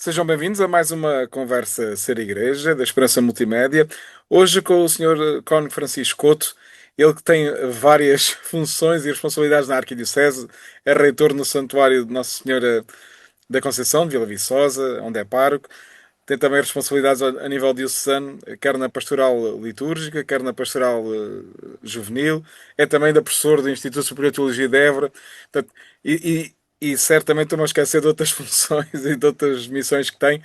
Sejam bem-vindos a mais uma conversa Ser Igreja, da Esperança Multimédia. Hoje com o Sr. Cónigo Francisco Couto, ele que tem várias funções e responsabilidades na Arquidiocese, é reitor no Santuário de Nossa Senhora da Conceição, de Vila Viçosa, onde é pároco. Tem também responsabilidades a nível diocesano, quer na pastoral litúrgica, quer na pastoral juvenil. É também da professor do Instituto Superior de Teologia de Évora. Portanto, e certamente estou-me a esquecer de outras funções e de outras missões que tem.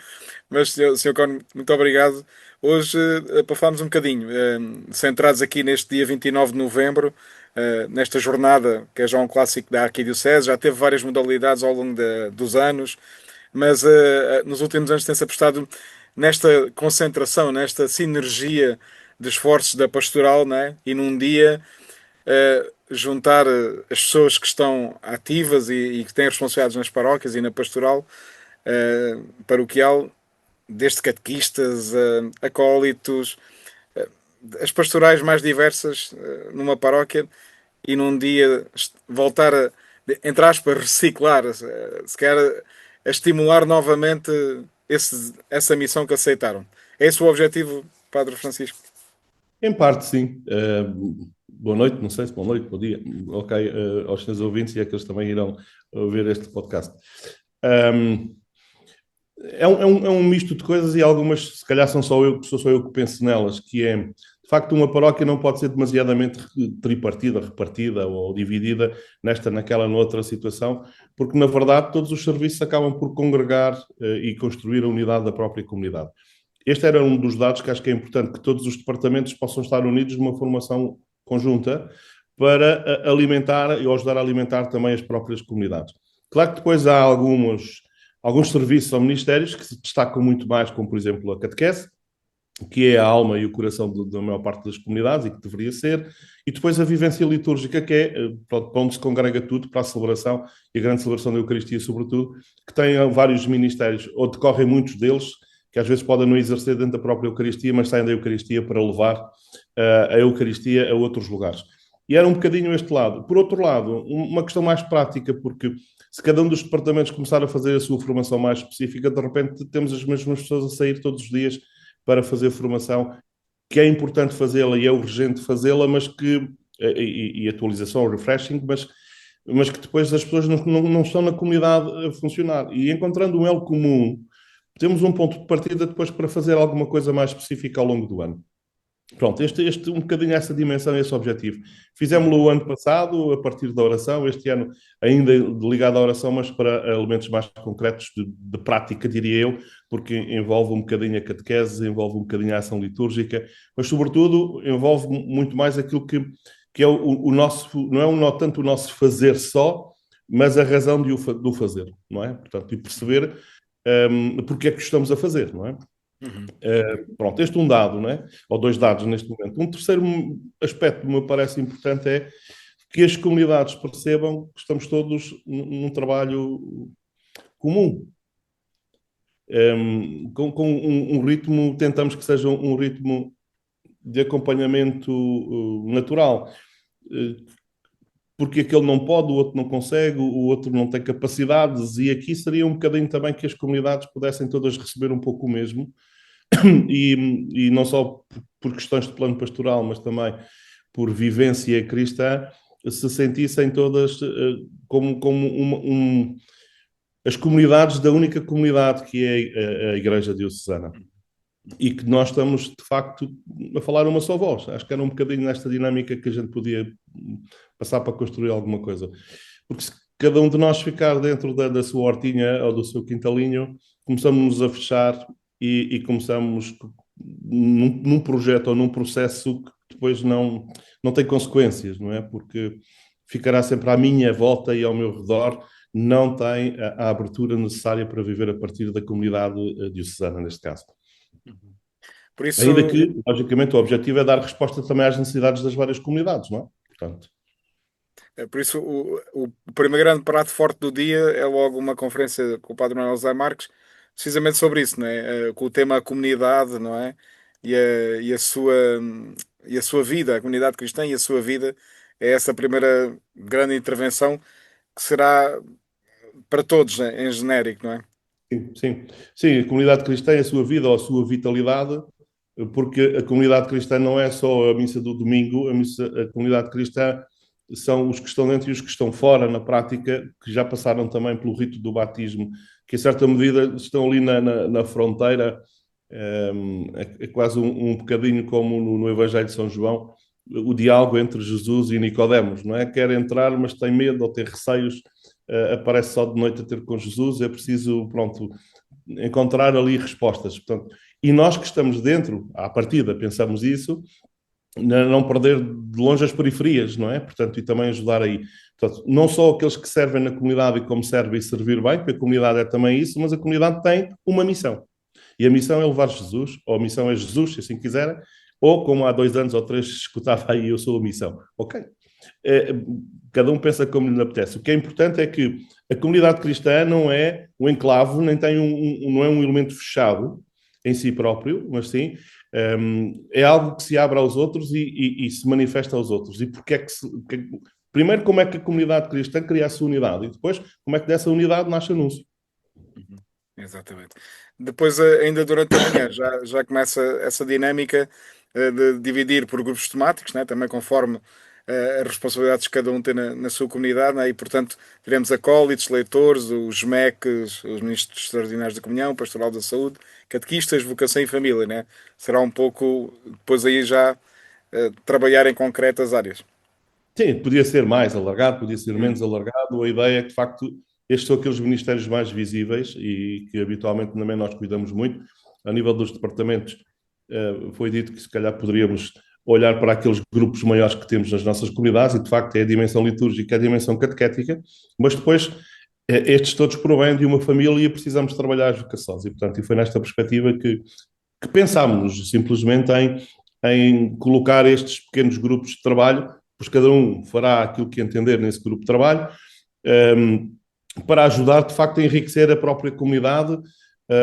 Mas, Sr. Cónigo, muito obrigado. Hoje, para falarmos um bocadinho, centrados aqui neste dia 29 de novembro, nesta jornada, que é já um clássico da Arquidiocese, já teve várias modalidades ao longo dos anos, mas nos últimos anos tem-se apostado nesta concentração, nesta sinergia de esforços da pastoral, né? E num dia juntar as pessoas que estão ativas e que têm responsabilidades nas paróquias e na pastoral paroquial, desde catequistas, acólitos, as pastorais mais diversas numa paróquia e num dia voltar a, entre aspas, reciclar, se calhar a estimular novamente essa missão que aceitaram. É esse o objetivo, Padre Francisco? Em parte, sim. Boa noite, não sei se boa noite, bom dia, ok, aos seus ouvintes e a que eles também irão ver este podcast. Um, é um misto de coisas e algumas, se calhar, sou só eu que penso nelas, que é, de facto, uma paróquia não pode ser demasiadamente tripartida, repartida ou dividida nesta, naquela, noutra situação, porque, na verdade, todos os serviços acabam por congregar e construir a unidade da própria comunidade. Este era um dos dados que acho que é importante, que todos os departamentos possam estar unidos numa formação conjunta para alimentar e ajudar a alimentar também as próprias comunidades. Claro que depois há alguns serviços ou ministérios que se destacam muito mais, como por exemplo a catequese, que é a alma e o coração da maior parte das comunidades e que deveria ser, e depois a vivência litúrgica, que é para onde se congrega tudo para a celebração e a grande celebração da Eucaristia, sobretudo, que tem vários ministérios, ou decorrem muitos deles, que às vezes podem não exercer dentro da própria Eucaristia, mas saem da Eucaristia para levar a Eucaristia a outros lugares. E era um bocadinho este lado. Por outro lado, uma questão mais prática, porque se cada um dos departamentos começar a fazer a sua formação mais específica, de repente temos as mesmas pessoas a sair todos os dias para fazer formação, que é importante fazê-la e é urgente fazê-la, mas que, e atualização, refreshing, mas que depois as pessoas não estão na comunidade a funcionar. E encontrando um elo comum, temos um ponto de partida depois para fazer alguma coisa mais específica ao longo do ano. Pronto, este um bocadinho essa dimensão, esse objetivo. Fizemos-lo o ano passado, a partir da oração, este ano ainda ligado à oração, mas para elementos mais concretos de prática, diria eu, porque envolve um bocadinho a catequese, envolve um bocadinho a ação litúrgica, mas sobretudo envolve muito mais aquilo que é o nosso, não é tanto o nosso fazer só, mas a razão do fazer, não é? Portanto, e perceber porque é que estamos a fazer, não é? Uhum. Pronto, este um dado, né? Ou dois dados neste momento. Um terceiro aspecto que me parece importante é que as comunidades percebam que estamos todos num trabalho comum, com um ritmo, tentamos que seja um ritmo de acompanhamento natural, uh, porque aquele não pode, o outro não consegue, o outro não tem capacidades, e aqui seria um bocadinho também que as comunidades pudessem todas receber um pouco o mesmo, e não só por questões de plano pastoral, mas também por vivência cristã, se sentissem todas como as comunidades da única comunidade que é a Igreja Diocesana. E que nós estamos, de facto, a falar uma só voz. Acho que era um bocadinho nesta dinâmica que a gente podia passar para construir alguma coisa. Porque se cada um de nós ficar dentro da sua hortinha ou do seu quintalinho, começamos a fechar e começamos num projeto ou num processo que depois não tem consequências, não é? Porque ficará sempre à minha volta e ao meu redor, não tem a abertura necessária para viver a partir da comunidade diocesana, neste caso. Por Ainda isso, que, logicamente, o objetivo é dar resposta também às necessidades das várias comunidades, não é? Portanto, por isso, o primeiro grande prato forte do dia é logo uma conferência com o Padre Manuel José Marques, precisamente sobre isso, não é? Com o tema comunidade, não é? E a sua vida, a comunidade cristã e a sua vida, é essa primeira grande intervenção que será para todos, né, em genérico, não é? Sim, sim. Sim, a comunidade cristã é a sua vida ou a sua vitalidade, porque a comunidade cristã não é só a missa do domingo, a comunidade cristã são os que estão dentro e os que estão fora, na prática, que já passaram também pelo rito do batismo, que, em certa medida, estão ali na fronteira. É quase um bocadinho como no Evangelho de São João, o diálogo entre Jesus e Nicodemos, não é? Quer entrar, mas tem medo ou tem receios, aparece só de noite a ter com Jesus, é preciso, pronto, encontrar ali respostas. Portanto, e nós que estamos dentro, à partida, pensamos isso, não perder de longe as periferias, não é? Portanto, e também ajudar aí. Portanto, não só aqueles que servem na comunidade e como servem e servir bem, porque a comunidade é também isso, mas a comunidade tem uma missão. E a missão é levar Jesus, ou a missão é Jesus, se assim quiserem, ou como há 2 anos ou 3 escutava aí, eu sou a missão. Ok. É, cada um pensa como lhe apetece. O que é importante é que a comunidade cristã não é um enclave, nem tem não é um elemento fechado em si próprio, mas sim é algo que se abre aos outros e se manifesta aos outros. E porque é que primeiro, como é que a comunidade cristã cria a sua unidade? E depois, como é que dessa unidade nasce anúncio? Uhum. Exatamente. Depois, ainda durante a manhã, já começa essa dinâmica de dividir por grupos temáticos, né? Também conforme as responsabilidades que cada um tem na sua comunidade, né? E, portanto, teremos acólitos, leitores, os MECs, os ministros extraordinários da comunhão, pastoral da saúde, catequistas, vocação e família, né? Será um pouco, depois aí já trabalhar em concretas áreas. Sim, podia ser mais alargado, podia ser Hum. menos alargado. A ideia é que, de facto, estes são aqueles ministérios mais visíveis e que habitualmente também nós cuidamos muito. A nível dos departamentos, foi dito que se calhar poderíamos olhar para aqueles grupos maiores que temos nas nossas comunidades e, de facto, é a dimensão litúrgica, é a dimensão catequética, mas depois estes todos provêm de uma família e precisamos trabalhar as vocações. E, portanto, e foi nesta perspectiva que pensámos simplesmente em colocar estes pequenos grupos de trabalho, pois cada um fará aquilo que entender nesse grupo de trabalho, um, para ajudar de facto a enriquecer a própria comunidade,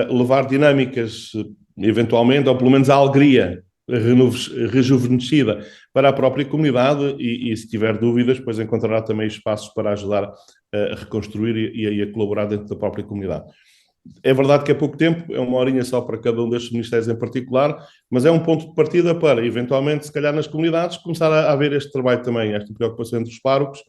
levar dinâmicas, eventualmente, ou pelo menos a alegria rejuvenescida para a própria comunidade e se tiver dúvidas, depois encontrará também espaços para ajudar a reconstruir e a colaborar dentro da própria comunidade. É verdade que é pouco tempo, é uma horinha só para cada um destes ministérios em particular, mas é um ponto de partida para, eventualmente, se calhar nas comunidades, começar a haver este trabalho também, esta preocupação entre os párocos.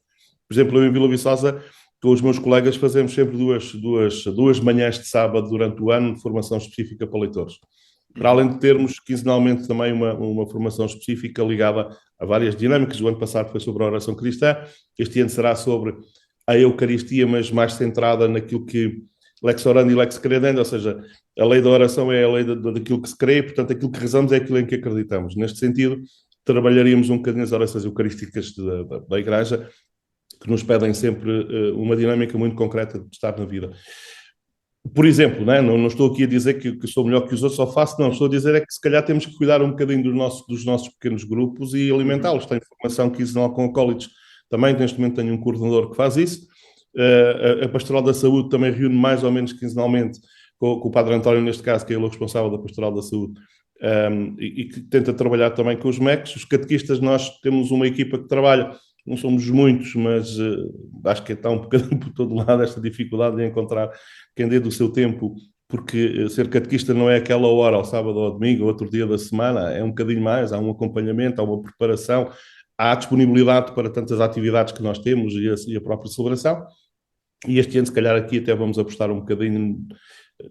Por exemplo, eu em Vila Viçosa, com os meus colegas, fazemos sempre duas manhãs de sábado durante o ano de formação específica para leitores. Para Uhum. além de termos quinzenalmente também uma formação específica ligada a várias dinâmicas. O ano passado foi sobre a oração cristã, este ano será sobre a Eucaristia, mas mais centrada naquilo que lex orandi e lex credendo, ou seja, a lei da oração é a lei daquilo que se crê, portanto, aquilo que rezamos é aquilo em que acreditamos. Neste sentido, trabalharíamos um bocadinho as orações eucarísticas da Igreja, que nos pedem sempre uma dinâmica muito concreta de estar na vida. Por exemplo, né? Não estou aqui a dizer que sou melhor que os outros, só faço, não, estou a dizer é que se calhar temos que cuidar um bocadinho dos nossos pequenos grupos e Uhum. alimentá-los. Tenho formação quinzenal com acólitos, também neste momento tenho um coordenador que faz isso. A Pastoral da Saúde também reúne mais ou menos quinzenalmente com o Padre António, neste caso, que é ele o responsável da Pastoral da Saúde, e que tenta trabalhar também com os MECs. Os catequistas, nós temos uma equipa que trabalha, não somos muitos, mas acho que está um bocadinho por todo lado esta dificuldade de encontrar quem dê do seu tempo, porque ser catequista não é aquela hora, ao sábado ou ao domingo, ou outro dia da semana, é um bocadinho mais, há um acompanhamento, há uma preparação, há disponibilidade para tantas atividades que nós temos e a própria celebração. E este ano, se calhar, aqui até vamos apostar um bocadinho.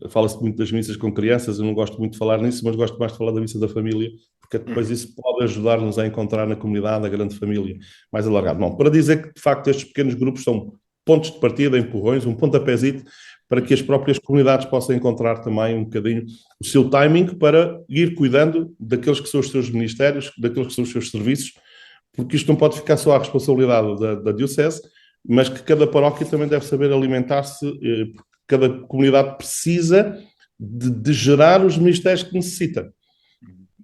Fala-se muito das missas com crianças, eu não gosto muito de falar nisso, mas gosto mais de falar da missa da família, porque depois Uhum. isso pode ajudar-nos a encontrar na comunidade a grande família mais alargada. Não, para dizer que, de facto, estes pequenos grupos são pontos de partida, empurrões, um pontapézito, para que as próprias comunidades possam encontrar também um bocadinho o seu timing para ir cuidando daqueles que são os seus ministérios, daqueles que são os seus serviços, porque isto não pode ficar só à responsabilidade da Diocese, mas que cada paróquia também deve saber alimentar-se, porque cada comunidade precisa de gerar os ministérios que necessita,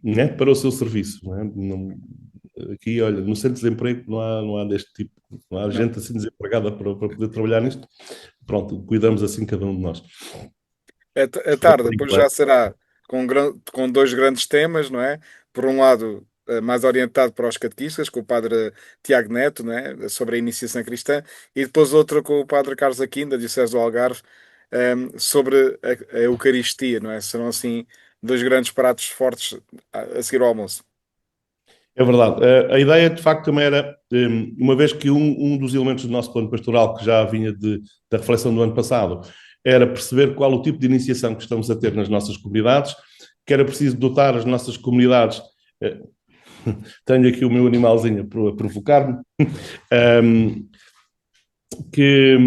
né, para o seu serviço. Né? Não, aqui, olha, no centro de desemprego não há deste tipo, não há Não. gente assim desempregada para poder trabalhar nisto. Pronto, cuidamos assim cada um de nós. A Foi tarde por depois enquanto. já será com dois grandes temas, não é? Por um lado, mais orientado para os catequistas, com o padre Tiago Neto, não é? Sobre a iniciação cristã, e depois outro com o padre Carlos Aquino, da Diocese do Algarve, sobre a Eucaristia, não é? Serão assim dois grandes pratos fortes a seguir ao almoço. É verdade. A ideia, de facto, também era, uma vez que um dos elementos do nosso plano pastoral, que já vinha da reflexão do ano passado, era perceber qual o tipo de iniciação que estamos a ter nas nossas comunidades, que era preciso dotar as nossas comunidades. eh, Tenho aqui o meu animalzinho a provocar-me. Um, que,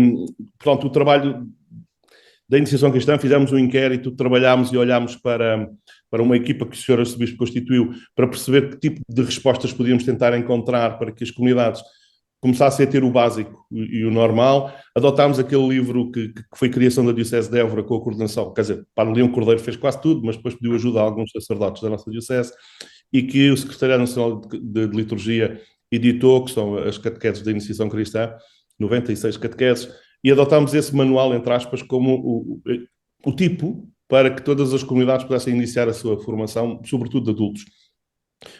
pronto, o trabalho da Iniciação Cristã, fizemos um inquérito, trabalhámos e olhámos para uma equipa que o Sr. Arcebispo constituiu para perceber que tipo de respostas podíamos tentar encontrar para que as comunidades começassem a ter o básico e o normal. Adotámos aquele livro que foi criação da Diocese de Évora com a coordenação, quer dizer, para Leão Cordeiro fez quase tudo, mas depois pediu ajuda a alguns sacerdotes da nossa Diocese, e que o Secretariado Nacional de Liturgia editou, que são as catequeses da Iniciação Cristã, 96 catequeses, e adotámos esse manual, entre aspas, como o tipo para que todas as comunidades pudessem iniciar a sua formação, sobretudo de adultos.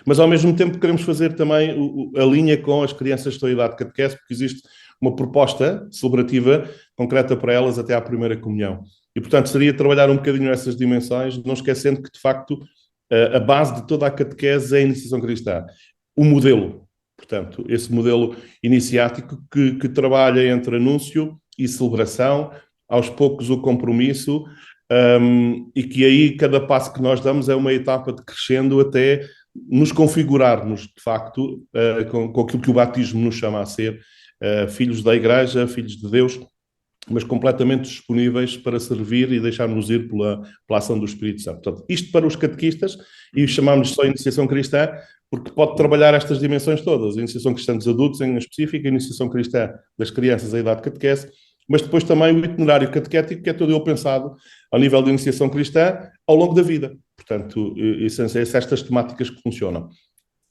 Mas, ao mesmo tempo, queremos fazer também a linha com as crianças de toda a idade de catequese, porque existe uma proposta celebrativa concreta para elas até à primeira comunhão. E, portanto, seria trabalhar um bocadinho essas dimensões, não esquecendo que, de facto, a base de toda a catequese é a iniciação cristã. O modelo, portanto, esse modelo iniciático que trabalha entre anúncio e celebração, aos poucos o compromisso, e que aí cada passo que nós damos é uma etapa de crescendo até nos configurarmos, de facto, com aquilo que o batismo nos chama a ser, filhos da Igreja, filhos de Deus, mas completamente disponíveis para servir e deixar-nos ir pela ação do Espírito Santo. Portanto, isto para os catequistas, e Uhum. chamamos só iniciação cristã, porque pode trabalhar estas dimensões todas, a iniciação cristã dos adultos em específico, a iniciação cristã das crianças à idade de catequese, mas depois também o itinerário catequético, que é todo ele pensado ao nível de iniciação cristã ao longo da vida. Portanto, são estas temáticas que funcionam.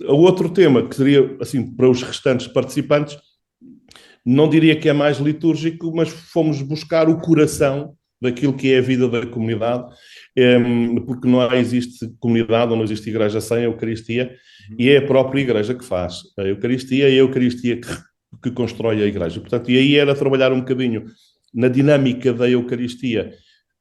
O outro tema, que seria, assim, para os restantes participantes, não diria que é mais litúrgico, mas fomos buscar o coração daquilo que é a vida da comunidade, porque não existe comunidade ou não existe igreja sem a Eucaristia, Uhum. e é a própria igreja que faz a Eucaristia, e é a Eucaristia que constrói a igreja. Portanto, e aí era trabalhar um bocadinho na dinâmica da Eucaristia,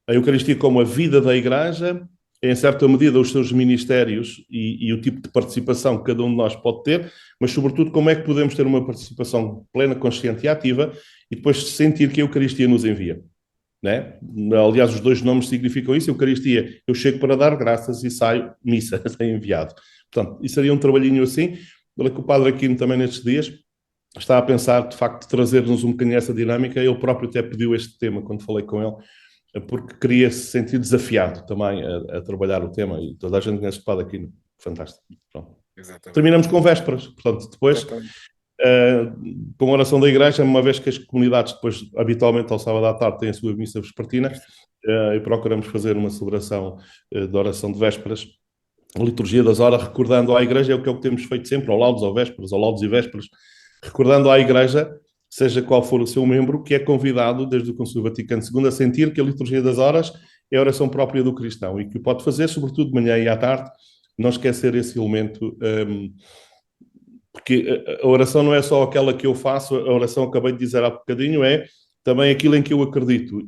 a Eucaristia como a vida da igreja, em certa medida os seus ministérios e o tipo de participação que cada um de nós pode ter, mas sobretudo como é que podemos ter uma participação plena, consciente e ativa, e depois sentir que a Eucaristia nos envia. Né? Aliás, os dois nomes significam isso. Eucaristia, eu chego para dar graças e saio, missa, é enviado. Portanto, isso seria um trabalhinho assim. Olha que o Padre Aquino também nestes dias está a pensar, de facto, trazer-nos um bocadinho essa dinâmica. Ele próprio até pediu este tema quando falei com ele, porque queria se sentir desafiado também a trabalhar o tema, e toda a gente nesse Padre Aquino. Fantástico. Pronto. Exatamente. Terminamos com vésperas, portanto, depois Exatamente. com a oração da igreja, uma vez que as comunidades depois, habitualmente ao sábado à tarde, têm a sua missa vespertina, e procuramos fazer uma celebração de oração de vésperas, a liturgia das horas, recordando à igreja, é o que temos feito sempre, ao laudos, ao vésperas, ao laudos e vésperas, recordando à igreja, seja qual for o seu membro, que é convidado, desde o Concílio Vaticano II, a sentir que a liturgia das horas é a oração própria do cristão, e que o pode fazer, sobretudo de manhã e à tarde, não esquecer esse elemento, porque a oração não é só aquela que eu faço, a oração, acabei de dizer há bocadinho, é também aquilo em que eu acredito.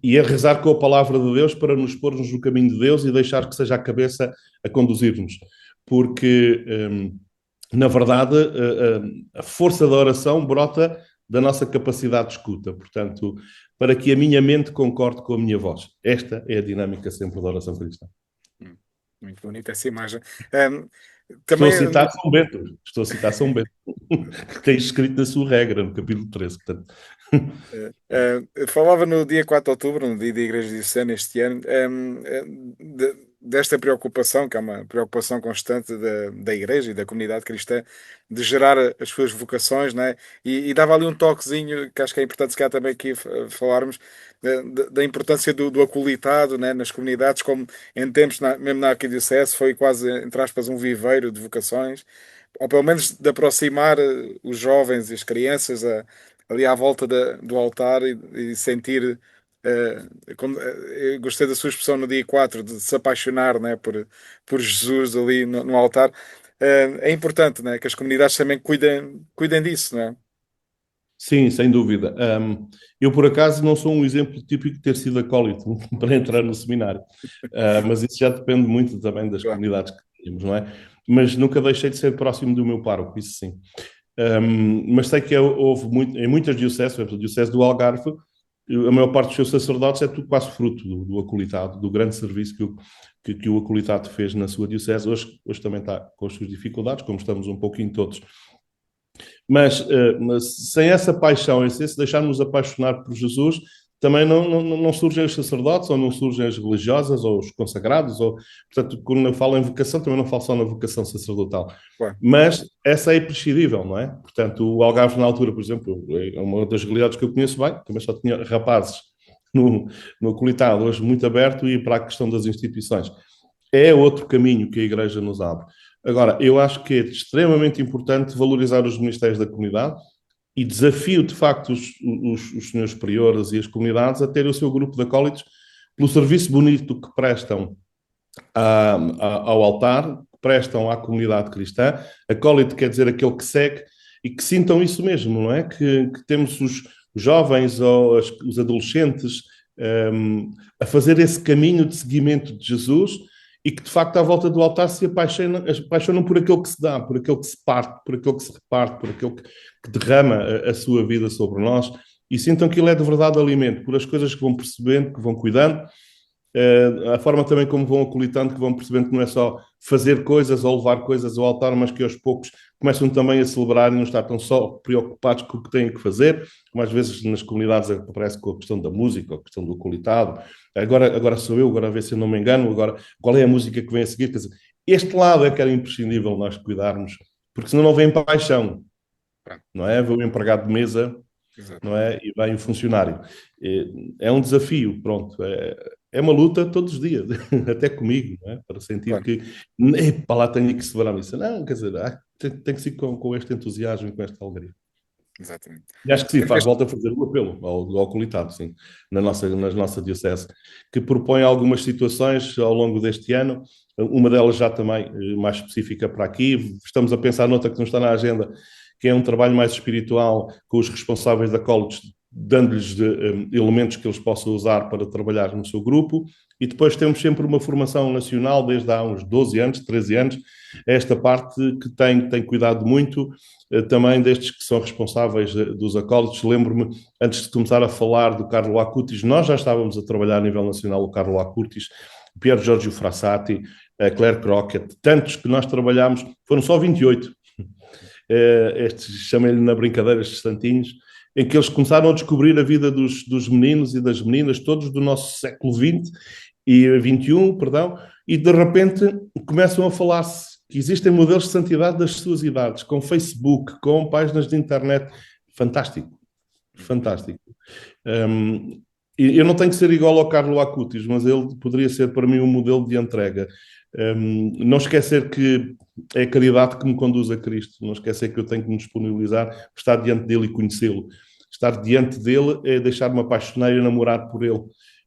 E é rezar com a palavra de Deus para nos pormos no caminho de Deus e deixar que seja a cabeça a conduzir-nos. Porque, na verdade, a força da oração brota da nossa capacidade de escuta. Portanto, para que a minha mente concorde com a minha voz. Esta é a dinâmica sempre da oração cristã. Hum, Muito bonita essa imagem. Ahm, Estou a também citar São Bento. Estou a citar São Bento. Que tem escrito na sua regra, no capítulo 13. Portanto, falava no dia 4 de outubro, no dia da Igreja Diocesana este ano, desta preocupação, que é uma preocupação constante da Igreja e da comunidade cristã, de gerar as suas vocações, né? E dava ali um toquezinho que acho que é importante, se calhar, também aqui falarmos da importância do acolitado, né? Nas comunidades, como em tempos, mesmo na Arquidiocese, foi quase, entre aspas, um viveiro de vocações, ou pelo menos de aproximar os jovens e as crianças ali à volta do altar e sentir. Eu gostei da sua expressão no dia 4 de se apaixonar, né, por Jesus ali no altar. É importante, né, que as comunidades também cuidem disso, não é? Sim, sem dúvida. Eu, por acaso, não sou um exemplo típico de ter sido acólito para entrar no seminário. Mas isso já depende muito também das Claro. comunidades que temos, não é? Mas nunca deixei de ser próximo do meu pároco, isso sim. Mas sei que houve em muitas dioceses, por exemplo, a diocese do Algarve, a maior parte dos seus sacerdotes é tudo quase fruto do acolitado, do grande serviço que o acolitado fez na sua diocese. Hoje também está com as suas dificuldades, como estamos um pouquinho todos. Mas sem essa paixão, se deixarmos apaixonar por Jesus, também não surgem os sacerdotes, ou não surgem as religiosas, ou os consagrados, ou, portanto, quando eu falo em vocação, também não falo só na vocação sacerdotal. Claro. Mas essa é imprescindível, não é? Portanto, o Algarve, na altura, por exemplo, é uma das realidades que eu conheço bem, também só tinha rapazes no acolitado, hoje muito aberto, e para a questão das instituições. É outro caminho que a Igreja nos abre. Agora, eu acho que é extremamente importante valorizar os ministérios da comunidade e desafio, de facto, os senhores priores e as comunidades a terem o seu grupo de acólitos pelo serviço bonito que prestam ao altar, que prestam à comunidade cristã. Acólito quer dizer aquele que segue e que sintam isso mesmo, não é? Que temos os jovens ou os adolescentes a fazer esse caminho de seguimento de Jesus e que, de facto, à volta do altar se apaixonam por aquele que se dá, por aquele que se parte, por aquele que se reparte, por aquele que derrama a sua vida sobre nós e sintam que ele é de verdade alimento, por as coisas que vão percebendo, que vão cuidando, a forma também como vão acolitando, que vão percebendo que não é só fazer coisas ou levar coisas ao altar, mas que aos poucos começam também a celebrar e não estar tão só preocupados com o que têm que fazer, como às vezes nas comunidades aparece com a questão da música, a questão do acolitado. Agora sou eu, agora a ver se eu não me engano, agora qual é a música que vem a seguir? Quer dizer, este lado é que era imprescindível nós cuidarmos, porque senão não vem paixão, Pronto. não é? Vem o empregado de mesa, Exato. não é? E vem o funcionário. É um desafio, pronto. É uma luta todos os dias, até comigo, não é? Para sentir Claro. que, para lá tenho que celebrar a missa. Não, quer dizer, tem que ser com este entusiasmo e com esta alegria. Exatamente. E acho que sim, Quero faz ver- volta a fazer o apelo ao colitado, sim, na nossa diocese, que propõe algumas situações ao longo deste ano, uma delas já também mais específica para aqui, estamos a pensar noutra que não está na agenda, que é um trabalho mais espiritual com os responsáveis da College, dando-lhes elementos que eles possam usar para trabalhar no seu grupo, e depois temos sempre uma formação nacional, desde há uns 12 anos, 13 anos, esta parte que tem cuidado muito também destes que são responsáveis dos acólitos. Lembro-me, antes de começar a falar do Carlo Acutis, nós já estávamos a trabalhar a nível nacional o Carlo Acutis, Pier Giorgio Frassati, a Claire Crockett, tantos que nós trabalhámos, foram só 28. Estes, chamem-lhe na brincadeira, estes santinhos, em que eles começaram a descobrir a vida dos meninos e das meninas, todos do nosso século XX e XXI, perdão, e de repente começam a falar-se que existem modelos de santidade das suas idades, com Facebook, com páginas de internet. Fantástico, fantástico. Eu não tenho que ser igual ao Carlo Acutis, mas ele poderia ser para mim um modelo de entrega. Não esquecer que é a caridade que me conduz a Cristo, não esquecer que eu tenho que me disponibilizar para estar diante dele e conhecê-lo. Estar diante dele é deixar-me apaixonar e namorar por ele.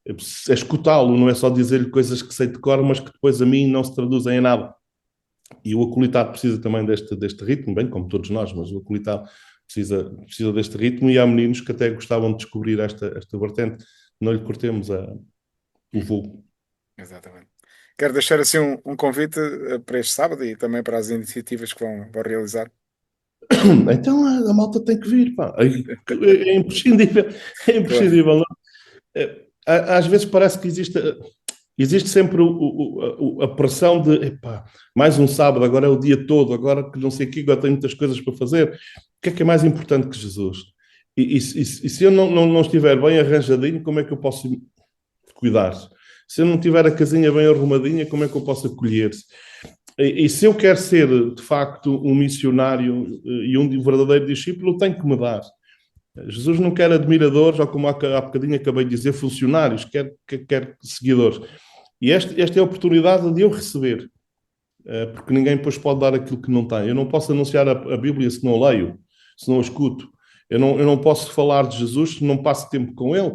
É escutá-lo, não é só dizer-lhe coisas que sei de cor, mas que depois a mim não se traduzem em nada. E o acolitado precisa também deste ritmo, bem como todos nós, mas o acolitado precisa deste ritmo e há meninos que até gostavam de descobrir esta vertente. Não lhe cortemos o voo. Exatamente. Quero deixar assim um convite para este sábado e também para as iniciativas que vão realizar. Então a malta tem que vir, pá. É imprescindível, é Claro. imprescindível. Não? Às vezes parece que existe sempre a pressão de epá, mais um sábado, agora é o dia todo, agora que não sei o quê, agora tenho muitas coisas para fazer. O que é mais importante que Jesus? E se eu não estiver bem arranjadinho, como é que eu posso cuidar? Se eu não tiver a casinha bem arrumadinha, como é que eu posso acolher-se? E se eu quero ser, de facto, um missionário e um verdadeiro discípulo, tenho que mudar. Jesus não quer admiradores, ou como há bocadinho acabei de dizer, funcionários, quer seguidores. E esta é a oportunidade de eu receber, porque ninguém depois pode dar aquilo que não tem. Eu não posso anunciar a Bíblia se não leio, se não escuto. Eu não posso falar de Jesus se não passo tempo com ele.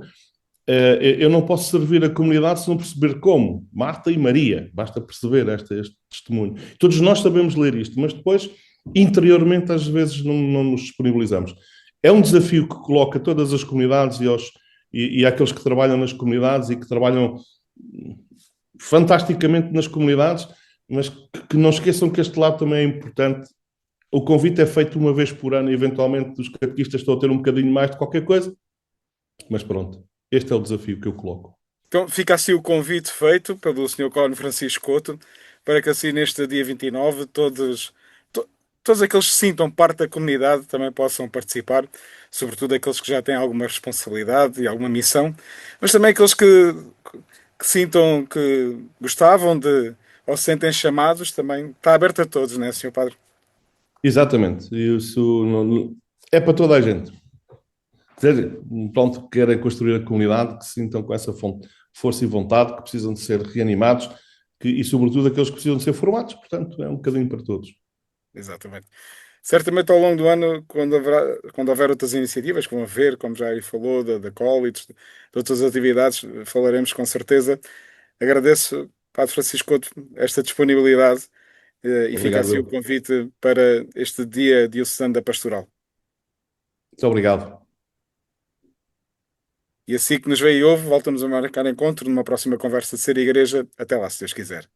Eu não posso servir a comunidade se não perceber como. Marta e Maria, basta perceber este testemunho. Todos nós sabemos ler isto, mas depois, interiormente, às vezes não nos disponibilizamos. é um desafio que coloca todas as comunidades e àqueles que trabalham nas comunidades e que trabalham fantasticamente nas comunidades, mas que não esqueçam que este lado também é importante. O convite é feito uma vez por ano, e eventualmente os catequistas estão a ter um bocadinho mais de qualquer coisa, mas pronto, este é o desafio que eu coloco. Então fica assim o convite feito pelo Senhor Cónigo Francisco Couto para que assim neste dia 29 todos aqueles que se sintam parte da comunidade também possam participar, sobretudo aqueles que já têm alguma responsabilidade e alguma missão, mas também aqueles que sintam que gostavam de ou se sentem chamados, também está aberto a todos, não é, Senhor Padre? Exatamente, isso é para toda a gente. Quer dizer, pronto, que querem construir a comunidade, que se sintam com essa força e vontade, que precisam de ser reanimados, e sobretudo aqueles que precisam de ser formados, portanto, é um bocadinho para todos. Exatamente. Certamente ao longo do ano, quando houver outras iniciativas que vão haver, como já aí falou, da College, de outras atividades, falaremos com certeza. Agradeço, Padre Francisco Couto, esta disponibilidade e fica Obrigado, assim o eu. convite para este dia diocesano da Pastoral. Muito obrigado. E assim que nos vê e ouve, voltamos a marcar encontro numa próxima conversa de Ser Igreja. Até lá, se Deus quiser.